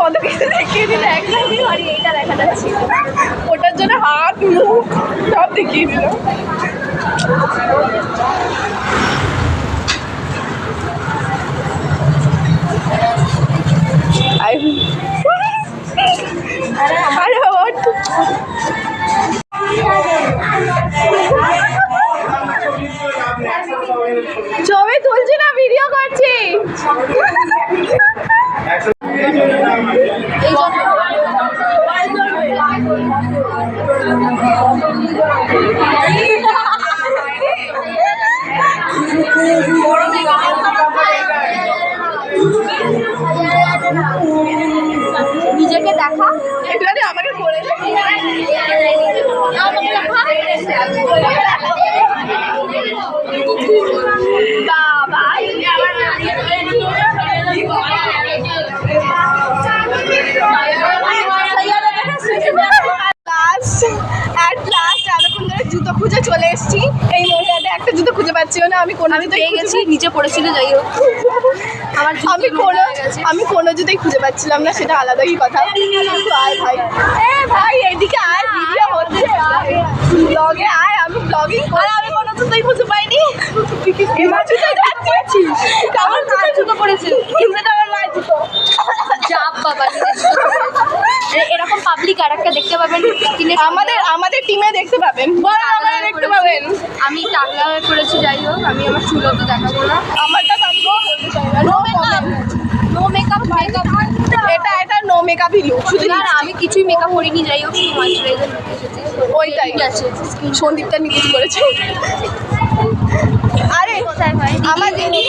কত কিছু দেখিয়ে দিল, একটা এইটা দেখা যাচ্ছে, ওটার জন্য হাত মুখ সব দেখিয়ে দিল। আরে ছবি তুলছি না, ভিডিও করছি। নিজেকে দেখা, একটুখানি আমাকে করে জুতো খুঁজে চলে এসেছি। এই মহিলাটা একটা জুতো খুঁজে পাচ্ছি না, আমি পেয়ে গেছি, নিচে পড়েছিল, যাই হোক আমি কোনো জুতোই খুঁজে পাচ্ছিলাম না, সেটা আলাদাই কথা। আয় ভাই, ভাই এইদিকে আয়, ভিডিও হচ্ছে, ব্লগে আয়, আমি ব্লগিং করে, আমি কোনো জুতোই খুঁজে পাইনি। আমার জুতো পড়েছে, কিন্তু আমার মায়ের জুতো। চাপ বাবা, এরকম পাবলিক আর একটা দেখতে পাবেন, আমাদের টিমে দেখতে পাবেন, দেখতে পাবেন। আমি টাকলা হয়ে পড়েছি, যাই হোক আমি আমার চুলও তো দেখাবো না, আমারটা নো মেকআপ, এটা নো মেকআপই লুক, শুধু না আমি কিছুই মেকআপ করিনি, যাই হোক ময়েশ্চারাইজার ওইটাই আছে, সন্দীপটা নিজে করেছে। আরে আমার দিদি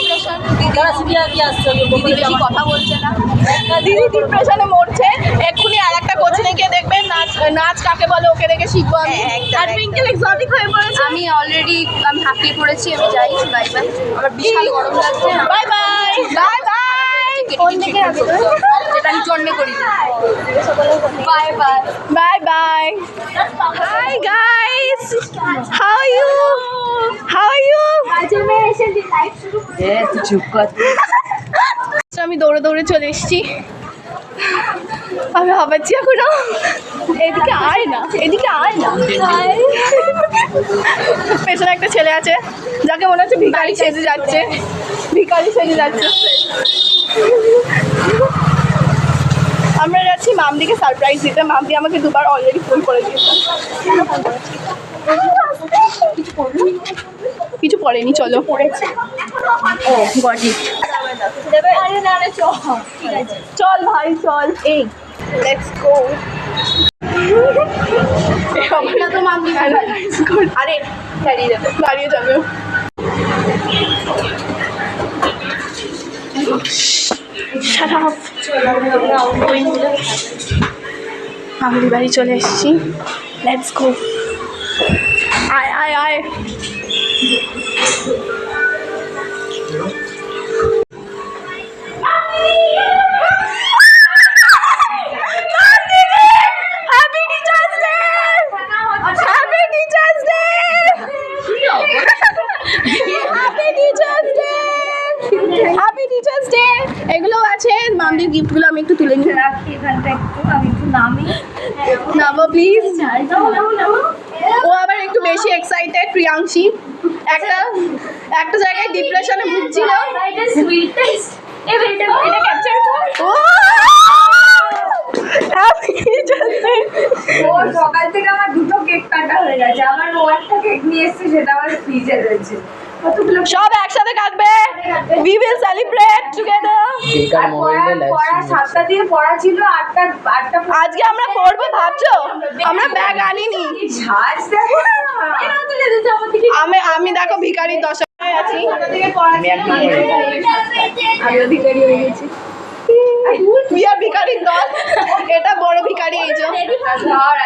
বেশি কথা বলছে না, দিদি ডিপ্রেশনে মরছে, এক্ষুনি আর একটা কোচিংয়ে গিয়ে দেখবেন নাচ কাকে বলে, ওকে দেখে শিখবো আমি। আর টুইঙ্কেল এক্সোটিক হয়ে পড়েছে, আমি অলরেডি আমি হাঁপিয়ে পড়েছি, আমি যাই, বাই বাই, আমার বিশাল গরম লাগছে, বাই বাই বাই বাই। কোন দিকে যাবে, যেটা আমি জন্মে করি, bye bye bye bye. Hi guys, how are you, how are you? আমি দৌড়ে দৌড়ে চলে এসেছি, আমি ভাবাচ্ছি এখনো, এদিকে আয় না, এদিকে আয় না। পেছনে একটা ছেলে আছে যাকে মনে হচ্ছে ভিখারি সেজে যাচ্ছে, ভিখারি সেজে যাচ্ছে। আমরা যাচ্ছি মামদিকে সারপ্রাইজ দিতে, মামদি আমাকে দুবার অলরেডি ফোন করে দিয়েছে। কিছু পড়েনি, চলো পড়েছে, ও গডি, চল ভাই চল, এই লেটস গো। তো মামদি আরে দাঁড়িয়ে যাবে, দাঁড়িয়ে যাবে। মামদি বাড়ি চলে এসেছি, লেটস গো। আয় আয় আয়, এগুলো আছে মামদির গিফটগুলো, আমি একটু তুলে নিয়ে রাখি এখানটা, আমি একটু নামো প্লিজ। ও আবার একটু বেশি এক্সাইটেড, প্রিয়াংশী একটা জায়গায় ডিপ্রেশনে ভুগছিল। সকাল থেকে আমার দুটো কেক কাটা হয়ে গেছে, আমার একটা কেক নিয়ে এসেছি, সেটা আমার ফ্রিজে রয়েছে, সব একসাথে কাটবে, we will celebrate together। পড়া 7টা দিয়ে পড়া ছিল, 8টা আজকে আমরা পড়বো ভাবছো, আমরা ব্যাগ আনিনি, আমি দেখো ভিখারির দশায় আছি, আমিও ভিখারি হয়ে গেছি, ভিখারির দল, এটা বড় ভিখারি। এই যে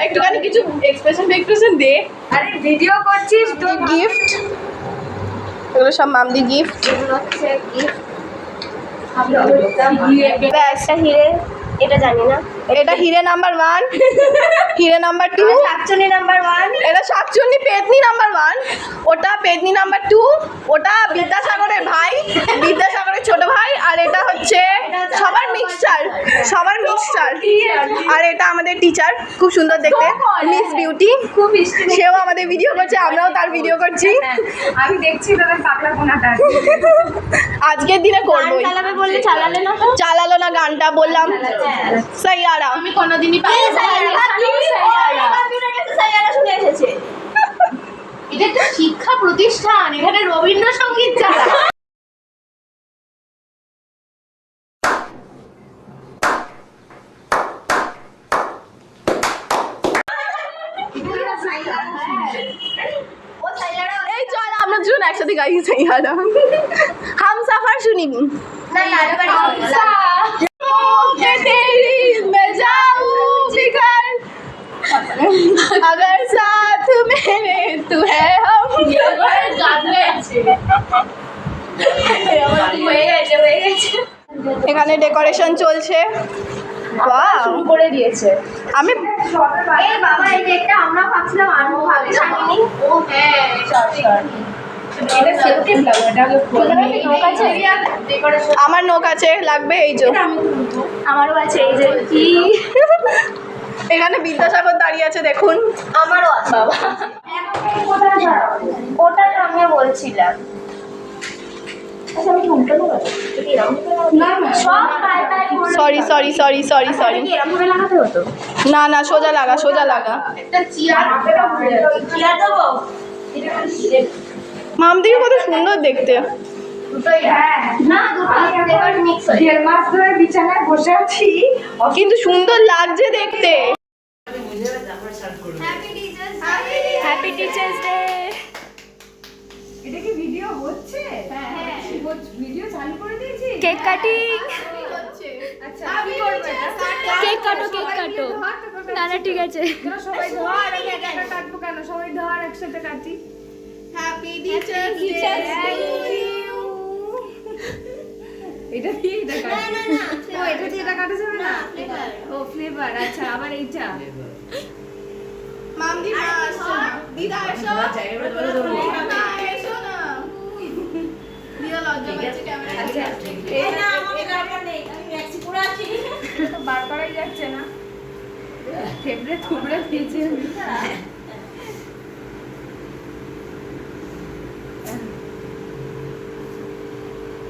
একটুখানি কিছু এক্সপ্রেশন দে, আরে ভিডিও করছিস তো। গিফট, এগুলো সব মামদি গিফট, হিরে, এটা জানি না, এটা হিরে নাম্বার 1, হিরে নাম্বার 2, শাকচুনি নাম্বার 1, এটা শাকচুনি পেতনি নাম্বার 1, ওটা পেতনি নাম্বার 2, ওটা বিদ্যাসাগরের ভাই, বিদ্যাসাগরের ছোট ভাই, আর এটা হচ্ছে আজকে সবার মিক্সচার আর এটা আমাদের টিচার, খুব সুন্দর দেখতে, মিস বিউটি। সেও আমাদের ভিডিও করছে, আমরাও তার ভিডিও করছি। আমি দেখছি তোদের পাগলা কোনাটা আজকের দিনে করবো। চালালো না গানটা, বললাম সাইয়ারা। আমি কোনোদিনই এটা একটা শিক্ষা প্রতিষ্ঠান, এখানে রবীন্দ্রসঙ্গীত চালা। এই চল আমরা দুজন একসাথে গাই সাইয়ারা। হাম সাফার শুনিনি अगर साथ मेरे तू है हम। এখানে ডেকোরেশন চলছে। শুরু করে দিয়েছে। আমি বাবা এই ডেটটা আমরা ভাবছিলাম আনবো, ভাবিনি। ও হ্যাঁ আমার নখ আছে, লাগবে। এই যে আমারও আছে, এই যে কি এখানে বিদ্যাসাগর দাঁড়িয়ে আছে, দেখুন। আমারও আছে বাবা, ওটা আমি বলছিলাম। সরি না সোজা লাগা মামদিকে কত সুন্দর দেখতে। বিছানায় বসে আছি, কিন্তু সুন্দর লাগছে দেখতে। Happy teachers day. এটা কি ভিডিও হচ্ছে? হ্যাঁ ভিডিও চালু করে দিয়েছি। Cake cutting. আচ্ছা কি করবে এটা? কেক কাটো না ঠিক আছে। সবাই ধর, আমি একা একা কাটবো কেন? সবাই ধর, একসাথে কাটি। Happy teachers day. এটা দিয়ে এটা কাটি। ও এটা দিয়ে এটা কাটা যাবে না? ও ফ্লেভার। আচ্ছা আবার এইটা। মামদি দিদা এসো না, এসো না। দিদা লজ্জা পাচ্ছে ক্যামেরা। আচ্ছা এই না আমাকে দরকার নেই, আমি ম্যাক্সি পরে আছি। তো বার করাই যাচ্ছে না। ফেব্রে থুবড়ে দিয়েছে।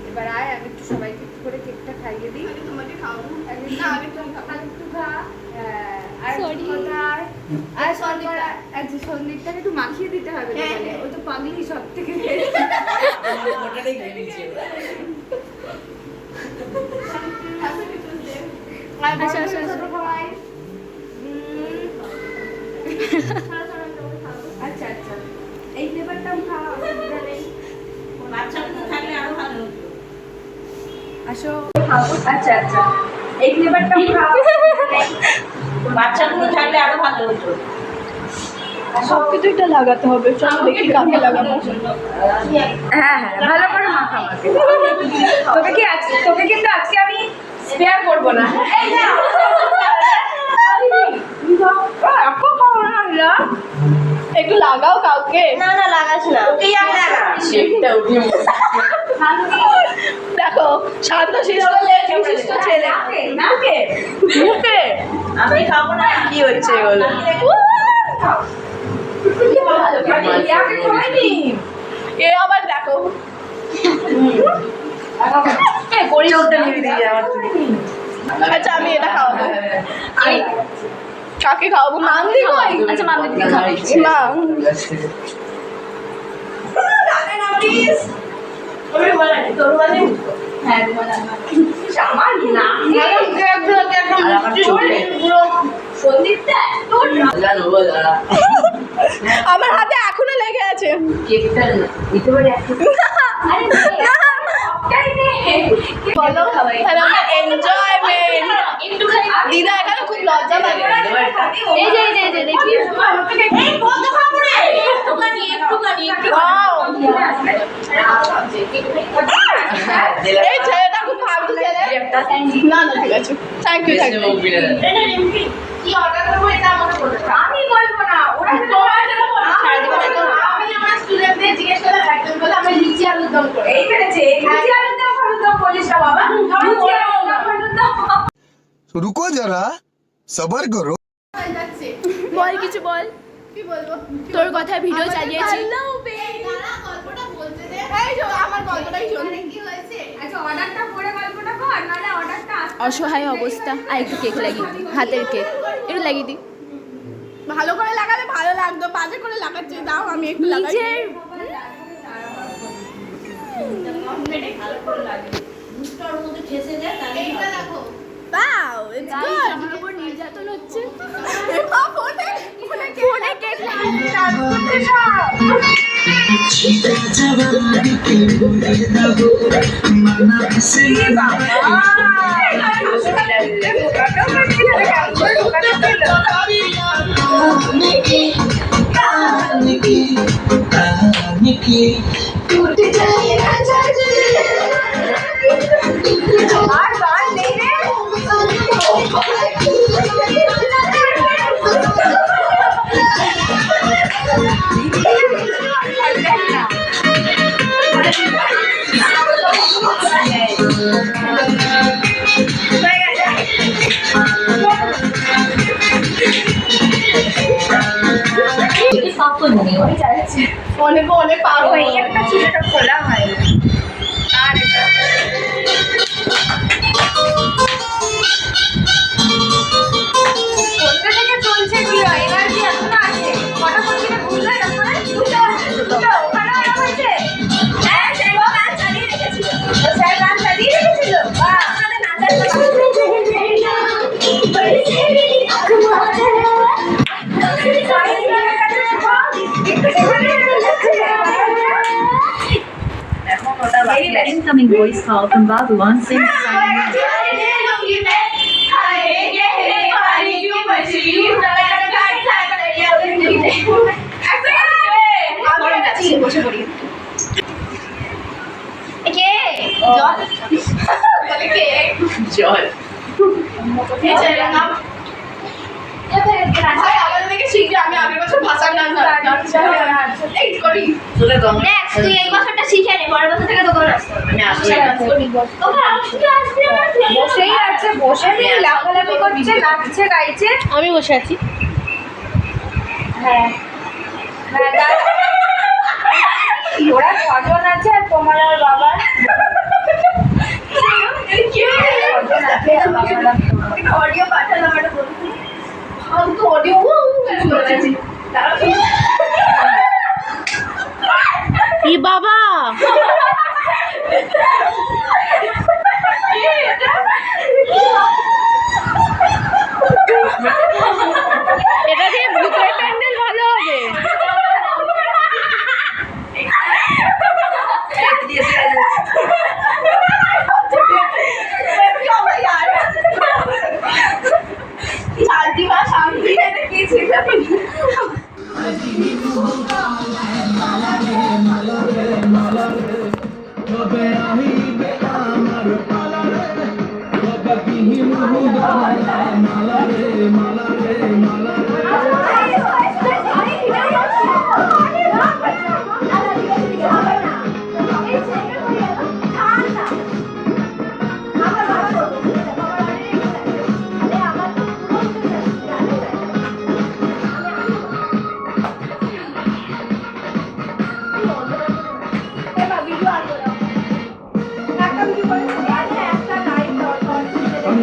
এবার আয়, আমি একটু সবাইকে একটু করে কেকটা খাইয়ে দিই। তোমাকে খাওয়াবো না, আগে তুমি খাও। একটু খা। আর কোথায়? আর সরকার আচ্ছা সন্দীপটাকে একটু মাখিয়ে দিতে হবে তাহলে। ও তো পাগলি সব থেকে। ওটাই খেয়ে নিচ্ছে। আচ্ছা আচ্ছা এই ফ্লেভারটাও খাওয়া অসুবিধা নেই। বাচ্চাগুলো থাকলে আরো ভালো হতো। আসো আচ্ছা এই ফ্লেভারটাও খাওয়া। বাচ্চাগুলো থাকলে আরো ভালো হতো। সবকিছুটা লাগাতে হবে। চলো দেখি কাকে লাগাবো। হ্যাঁ ভালো করে মাখা আমাকে। তোকে কিন্তু আজকে আমি স্পেয়ার করব না। এই না একটু লাগাও কাউকে। না লাগাস না। তুই আগে লাগা। শেপটা উঠে দেখো শান্তশিষ্ট বিশিষ্ট ছেলে। নাকে মুখে আমি খাবো না। কি হচ্ছে এগুলো? এ আবার দেখো আচ্ছা আমি এটা খাওয়াবো। কাকে খাওয়াবো? মামদি কই? আচ্ছা মামদিকে খাওয়াচ্ছি। না আমার হাতে এখনো লেগে আছে। বলো এনজয়মেন্ট। দিদা এখানে খুব লজ্জা লাগে। এই যে দেখি Wow! এই ছেলেটা খুব ফালতু ছেলে। না ঠিক আছে, থ্যাংক ইউ। কি অর্ডার করবো এটা আমাকে বলে দাও। আমি বলবো না, ওরা আমি আমার স্টুডেন্টদের জিজ্ঞেস করলাম, একজন বলে আমরা লিচি আলুর দম করি। এই ফেলেছে লিচি আলুর দম বলিস না বাবা। रुको जरा सबर करो। যাচ্ছে বল কিছু বল, কি বলবো তোর কথায় ভিডিও চালিয়েছি। গল্পটা বলতে দে এই যে আমার গল্পটাই শোন কি হয়েছে আচ্ছা অর্ডারটা পরে গল্পটা কর নালে অর্ডারটা অসহায় অবস্থা। আর একটু কেক লাগিয়ে দি, হাতের কেক একটু লাগিয়ে দি। ভালো করে লাগালে ভালো লাগতো, বাজে করে লাগাচ্ছি দাও আমি একটু লাগাই নিজের দুটোর মধ্যে ঠেসে দেয় তাহলে এইটা দেখো বাও ইটস গুড। আমার উপর নির্যাতন হচ্ছে। ফোনে কেক লাগিয়ে ডান্স করতে সব অনেক অনেক পার হয়ে একটা ছিল এটা খোলা হয় আর এটা কোনটা থেকে চলছে কি এনার্জি এখনো আছে কটা কোনটা ভুললে তারপরে দুটো ওখানে আরো হয়েছে হ্যাঁ সেই গান চালিয়ে রেখেছিল সেই গান চালিয়ে রেখেছিল বাহ আমাদের নাচার Incoming voice call from Babu on Sing জল আমি আগের বছর ভাষার গান এই করি তুই এই বছরটা শিখে নে, পরের বছর থেকে তোকে আসতে হবে। আমি আসলে বসেই আছে বসে লাফালাফি করছে নাচছে গাইছে আমি বসে আছি। হ্যাঁ ওরা ছজন আছে আর তোমার আর বাবার অডিও পাঠালাম একটা বলছি আমি তো অডিও বলেছি ই বাবা এটা দিয়ে ভূতের প্যান্ডেল ভালো হবে।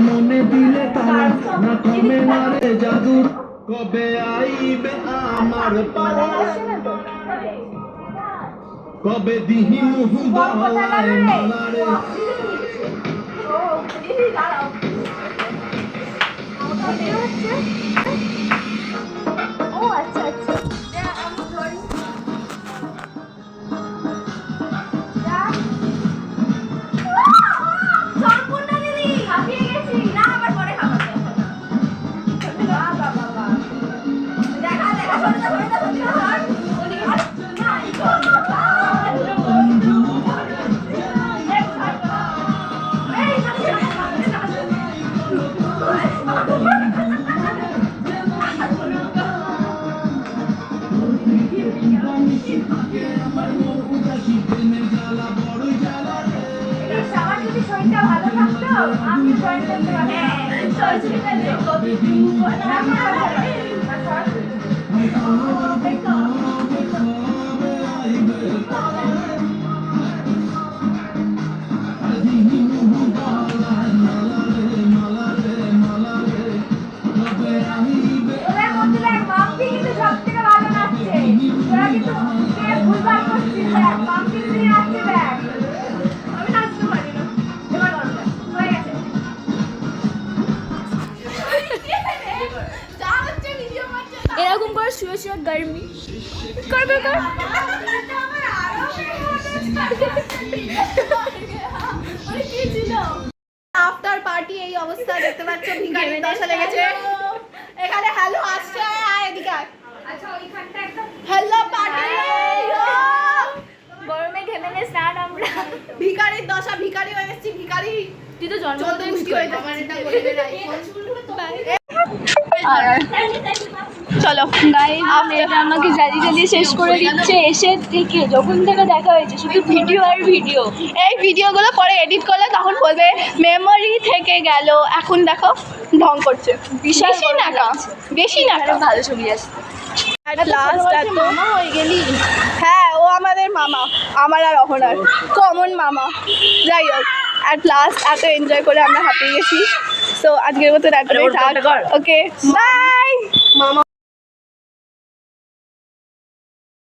মনে দিলে তারা না কমে না রে জাদুর কবে আইবে আমার পালা কবে দিহি মুহু গলায় মালা রে ও আচ্ছা আচ্ছা আমার যদি শরীরটা ভালো থাকতো আমি জয়েন করতে পারতাম ওদের মধ্যে দেখ মাম্পি কিন্তু সব থেকে ভালো নাচছে তোরা কিন্তু কে ভুলভাল করছিস দেখ মাম্পি কিন্তু নাচছে দেখ আমি নাচতে পারি না এবার করো দেখ হয়ে গেছে যা হচ্ছে ভিডিও করছে এরকম করে শুয়ে শুয়ে গরমি কর কর কর আফটার পার্টি এই অবস্থা দেখতে পাচ্ছ ভিখারির দশা লেগেছে এখানে হ্যালো আসছে আয় এদিকে আচ্ছা ওইখানটা একদম হ্যালো পার্টি গরমে ঘেমে স্নান আমরা ভিখারির দশা ভিখারি হয়ে গেছি ভিখারি তুই তো জন্ম চোদ্দ গুষ্টি হয়ে যাচ্ছে চলো গাইস মেয়েটা আমাকে জ্বালিয়ে জ্বালিয়ে শেষ করে দিচ্ছে এসে থেকে যখন থেকে দেখা হয়েছে শুধু ভিডিও আর ভিডিও এই ভিডিওগুলো পরে এডিট করলে তখন বলবে মেমোরি থেকে গেল এখন দেখো ঢং করছে বেশি নাকা বেশি নাকা ভালো ছবি আসছে মামা হয়ে গেলি হ্যাঁ ও আমাদের মামা আমার আর অহনার কমন মামা যাই হোক অ্যাট লাস্ট এত এনজয় করে আমরা হাঁপিয়ে গেছি তো আজকের মতো ওকে বাই